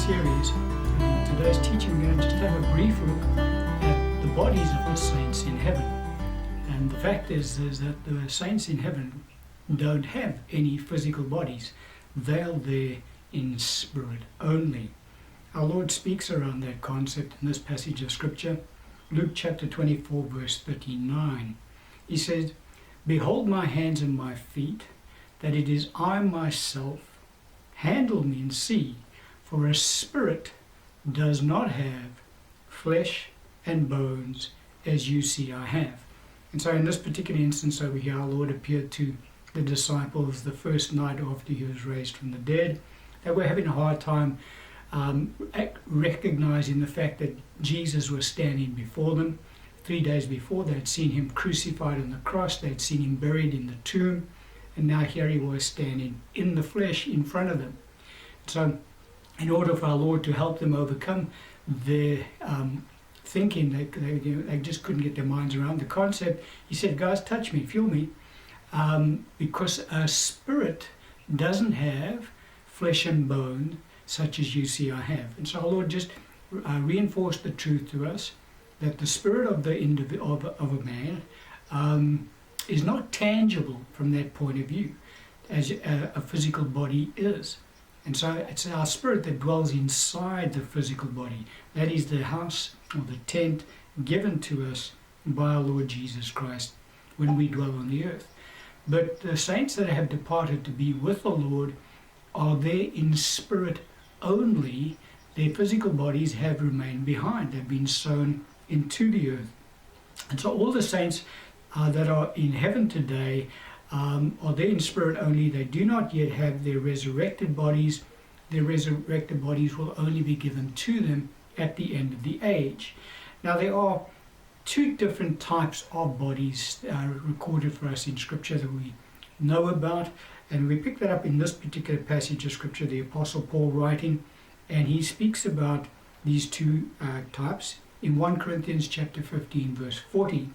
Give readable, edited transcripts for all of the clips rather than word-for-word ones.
series. In today's teaching, we're going to just have a brief look at the bodies of the saints in heaven. And the fact is that the saints in heaven don't have any physical bodies. They're there in spirit only. Our Lord speaks around that concept in this passage of Scripture, Luke chapter 24, verse 39. He says, "Behold my hands and my feet, that it is I myself. Handle me and see, for a spirit does not have flesh and bones as you see I have." And so in this particular instance over here, our Lord appeared to the disciples the first night after he was raised from the dead. They were having a hard time recognizing the fact that Jesus was standing before them. 3 days before, they had seen him crucified on the cross, they had seen him buried in the tomb, and now here he was standing in the flesh in front of them. So in order for our Lord to help them overcome their thinking, they just couldn't get their minds around the concept, he said, "Guys, touch me, feel me, because a spirit doesn't have flesh and bone such as you see I have." And so our Lord just reinforced the truth to us that the spirit of of a man is not tangible from that point of view as a physical body is. And so it's our spirit that dwells inside the physical body. That is the house or the tent given to us by our Lord Jesus Christ when we dwell on the earth. But the saints that have departed to be with the Lord are there in spirit only. Their physical bodies have remained behind. They've been sown into the earth. And so all the saints that are in heaven today are there in spirit only. They do not yet have their resurrected bodies. Their resurrected bodies will only be given to them at the end of the age. Now there are two different types of bodies recorded for us in Scripture that we know about, and we pick that up in this particular passage of Scripture, the Apostle Paul writing, and he speaks about these two types. In 1 Corinthians chapter 15 verse 40,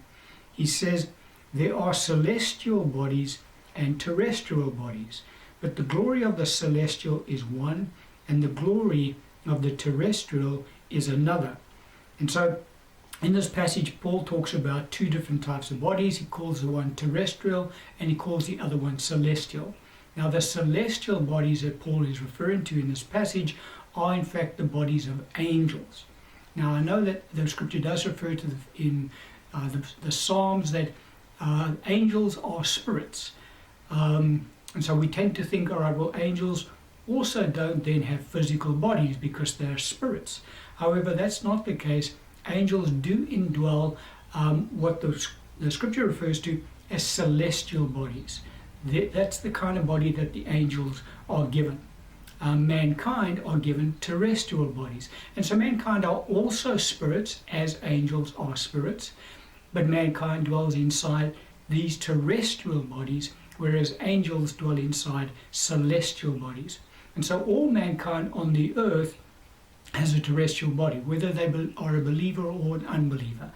he says, "There are celestial bodies and terrestrial bodies, but the glory of the celestial is one, and the glory of the terrestrial is another." And so in this passage, Paul talks about two different types of bodies. He calls the one terrestrial and he calls the other one celestial. Now the celestial bodies that Paul is referring to in this passage are in fact the bodies of angels. Now I know that the Scripture does refer to in the Psalms that angels are spirits. And so we tend to think, all right, well, angels also don't then have physical bodies because they're spirits. However, that's not the case. Angels do indwell what the Scripture refers to as celestial bodies. That's the kind of body that the angels are given. Mankind are given terrestrial bodies. And so mankind are also spirits, as angels are spirits, but mankind dwells inside these terrestrial bodies, whereas angels dwell inside celestial bodies. And so all mankind on the earth has a terrestrial body, whether they are a believer or an unbeliever.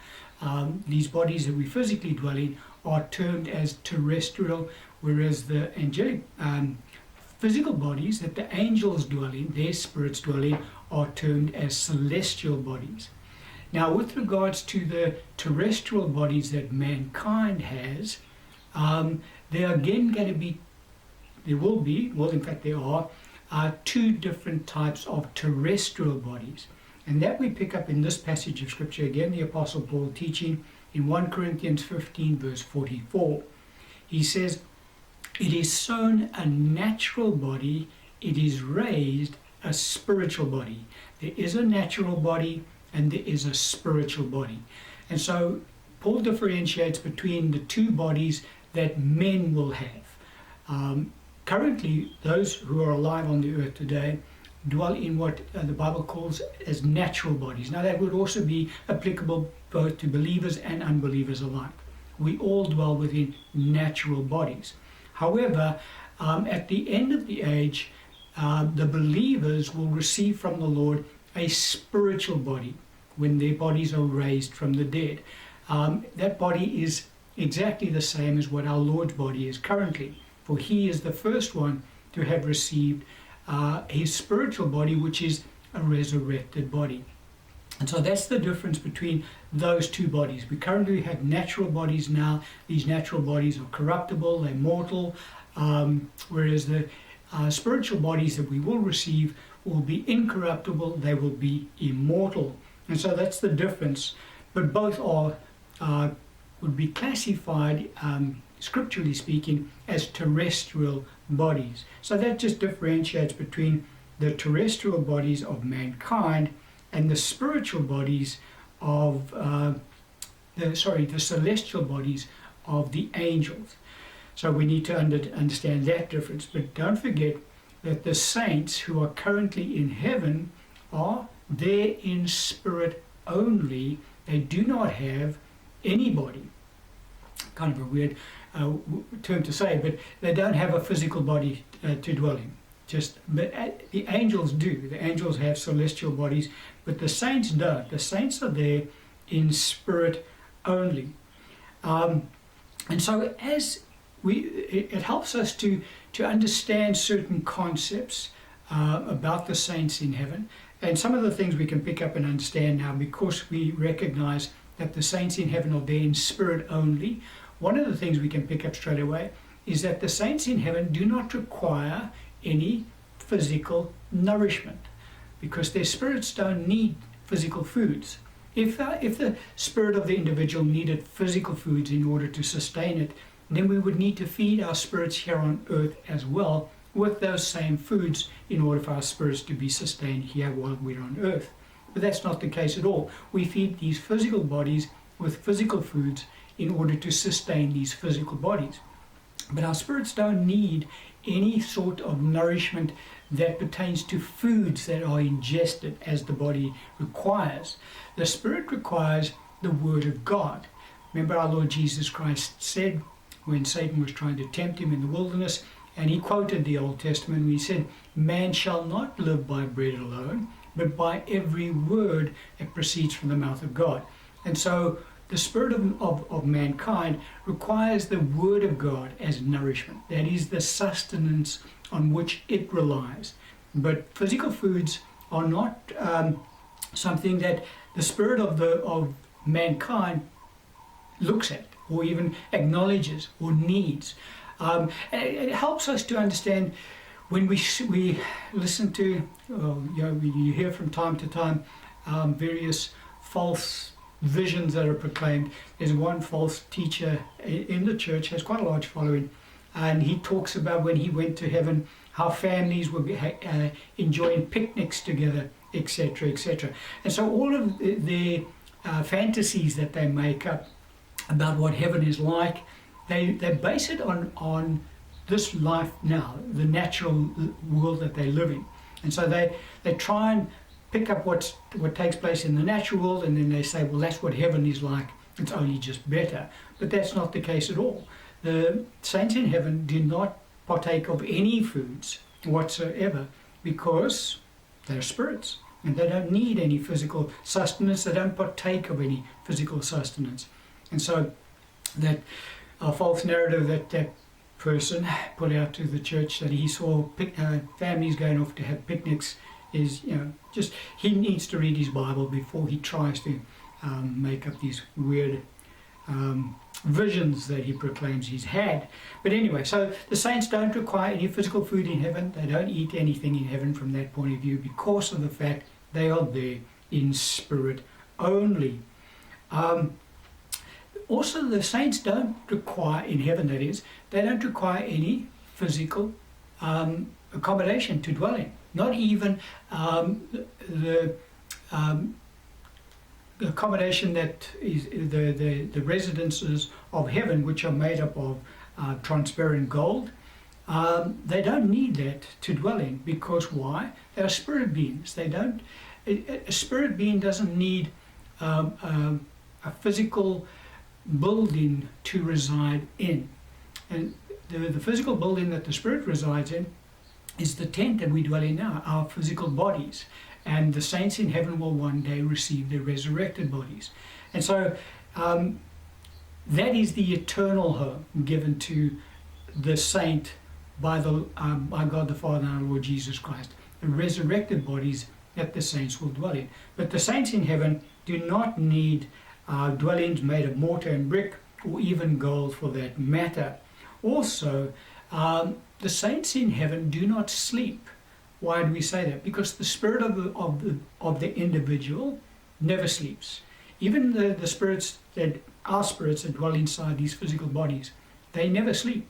These bodies that we physically dwell in are termed as terrestrial, whereas the angelic physical bodies that the angels dwell in, their spirits dwell in, are termed as celestial bodies. Now with regards to the terrestrial bodies that mankind has, there are again going to be, there are two different types of terrestrial bodies. And that we pick up in this passage of Scripture, again the Apostle Paul teaching in 1 Corinthians 15 verse 44. He says, "It is sown a natural body, it is raised a spiritual body." There is a natural body and there is a spiritual body. And so Paul differentiates between the two bodies that men will have. Currently, those who are alive on the earth today dwell in what the Bible calls as natural bodies. Now that would also be applicable both to believers and unbelievers alike. We all dwell within natural bodies. However, at the end of the age, the believers will receive from the Lord a spiritual body when their bodies are raised from the dead. That body is exactly the same as what our Lord's body is currently, for he is the first one to have received his spiritual body, which is a resurrected body. And so that's the difference between those two bodies. We currently have natural bodies now. These natural bodies are corruptible, they're mortal, whereas the spiritual bodies that we will receive will be incorruptible, they will be immortal. And so that's the difference. But both are would be classified, scripturally speaking, as terrestrial bodies. So that just differentiates between the terrestrial bodies of mankind and the spiritual bodies of the celestial bodies of the angels. So we need to understand that difference. But don't forget that the saints who are currently in heaven are there in spirit only. They do not have any body. Kind of a weird term to say, but they don't have a physical body to dwell in. But the angels do. The angels have celestial bodies, but the saints don't. The saints are there in spirit only. And so it helps us to understand certain concepts about the saints in heaven. And some of the things we can pick up and understand now because we recognize that the saints in heaven are there in spirit only. One of the things we can pick up straight away is that the saints in heaven do not require any physical nourishment because their spirits don't need physical foods. If the spirit of the individual needed physical foods in order to sustain it, then we would need to feed our spirits here on earth as well with those same foods in order for our spirits to be sustained here while we're on earth. But that's not the case at all. We feed these physical bodies with physical foods in order to sustain these physical bodies. But our spirits don't need any sort of nourishment that pertains to foods that are ingested as the body requires. The spirit requires the Word of God. Remember our Lord Jesus Christ said when Satan was trying to tempt him in the wilderness, and he quoted the Old Testament, and he said, "Man shall not live by bread alone, but by every word that proceeds from the mouth of God." And so the spirit of mankind requires the Word of God as nourishment. That is the sustenance on which it relies. But physical foods are not something that the spirit of mankind looks at or even acknowledges or needs. It helps us to understand when we listen to, you hear from time to time various false visions that are proclaimed. There's one false teacher in the church, has quite a large following, and he talks about when he went to heaven, how families were enjoying picnics together, etc., etc. And so all of the fantasies that they make up about what heaven is like, they base it on this life now, the natural world that they live in. And so they try and pick up what takes place in the natural world, and then they say, well, that's what heaven is like, it's only just better. But that's not the case at all. The saints in heaven do not partake of any foods whatsoever because they're spirits and they don't need any physical sustenance. They don't partake of any physical sustenance. And so that false narrative that person put out to the church that he saw families going off to have picnics is, just he needs to read his Bible before he tries to make up these weird visions that he proclaims he's had. But anyway, so the saints don't require any physical food in heaven. They don't eat anything in heaven from that point of view because of the fact they are there in spirit only. Also, the saints don't require, in heaven that is, they don't require any physical accommodation to dwell in. Not even the accommodation that is the residences of heaven, which are made up of transparent gold. They don't need that to dwell in because why? They are spirit beings. They don't. A spirit being doesn't need a physical building to reside in, and the physical building that the spirit resides in is the tent that we dwell in now, our physical bodies. And the saints in heaven will one day receive their resurrected bodies. And so that is the eternal home given to the saint by God the Father and our Lord Jesus Christ. The resurrected bodies that the saints will dwell in. But the saints in heaven do not need dwellings made of mortar and brick, or even gold for that matter. Also, the saints in heaven do not sleep. Why do we say that? Because the spirit of the individual never sleeps. Even the spirits our spirits that dwell inside these physical bodies, they never sleep.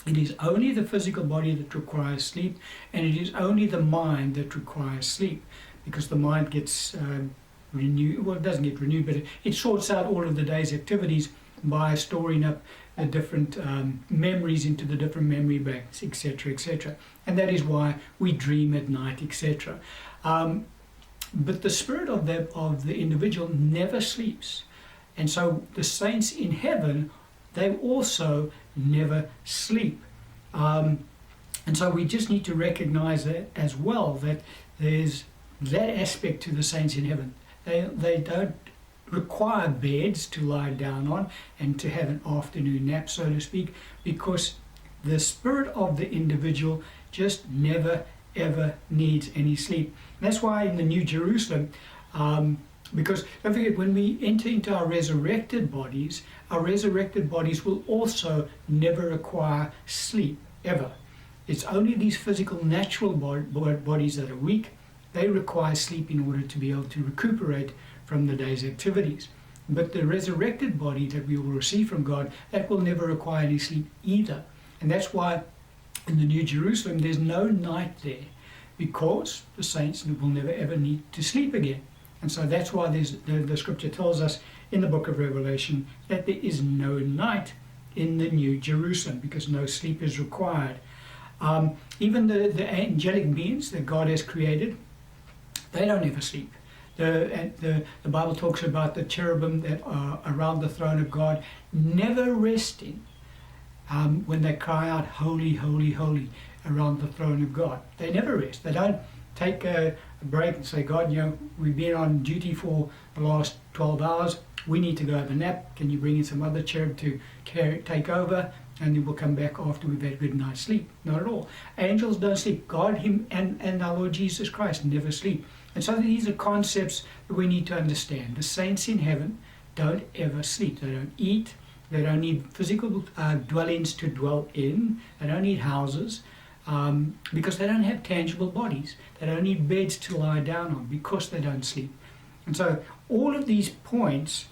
It is only the physical body that requires sleep, and it is only the mind that requires sleep, because the mind gets renewed. Well, it doesn't get renewed, but it sorts out all of the day's activities by storing up the different memories into the different memory banks, etc., etc. And that is why we dream at night, etc. But the spirit of the individual never sleeps. And so the saints in heaven, they also never sleep. And so we just need to recognize that as well, that there's that aspect to the saints in heaven. They don't require beds to lie down on and to have an afternoon nap, so to speak, because the spirit of the individual just never ever needs any sleep. And that's why in the New Jerusalem, because don't forget, when we enter into our resurrected bodies will also never require sleep, ever. It's only these physical, natural bodies that are weak. They require sleep in order to be able to recuperate from the day's activities. But the resurrected body that we will receive from God, that will never require any sleep either. And that's why in the New Jerusalem there's no night there, because the saints will never ever need to sleep again. And so that's why the scripture tells us in the book of Revelation that there is no night in the New Jerusalem, because no sleep is required. Even the angelic beings that God has created, they don't ever sleep. The Bible talks about the cherubim that are around the throne of God, never resting when they cry out, holy, holy, holy, around the throne of God. They never rest. They don't take a break and say, God, we've been on duty for the last 12 hours. We need to go have a nap. Can you bring in some other cherub to take over? And then we'll come back after we've had a good night's sleep. Not at all. Angels don't sleep. God, Him, and our Lord Jesus Christ never sleep. And so these are concepts that we need to understand. The saints in heaven don't ever sleep. They don't eat. They don't need physical dwellings to dwell in. They don't need houses because they don't have tangible bodies. They don't need beds to lie down on because they don't sleep. And so all of these points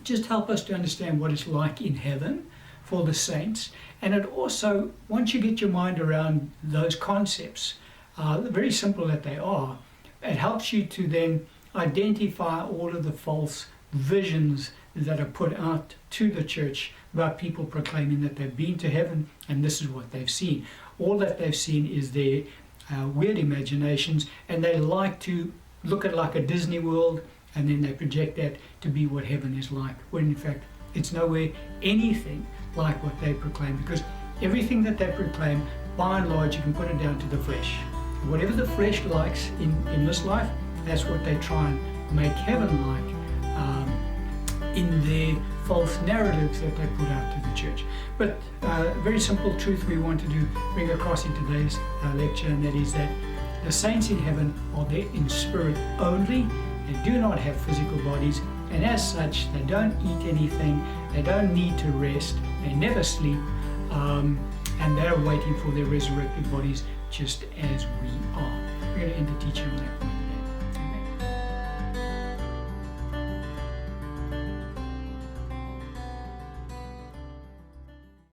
just help us to understand what it's like in heaven for the saints. And it also, once you get your mind around those concepts, very simple that they are, it helps you to then identify all of the false visions that are put out to the church about people proclaiming that they've been to heaven and this is what they've seen. All that they've seen is their weird imaginations, and they like to look at it like a Disney World, and then they project that to be what heaven is like, when in fact it's nowhere anything like what they proclaim, because everything that they proclaim, by and large, you can put it down to the flesh. Whatever the flesh likes in this life, that's what they try and make heaven like in their false narratives that they put out to the church. But a very simple truth we want to bring across in today's lecture, and that is that the saints in heaven are there in spirit only. They do not have physical bodies, and as such, they don't eat anything, they don't need to rest, they never sleep, and they're waiting for their resurrected bodies just as we are. We're going to end the teaching on that.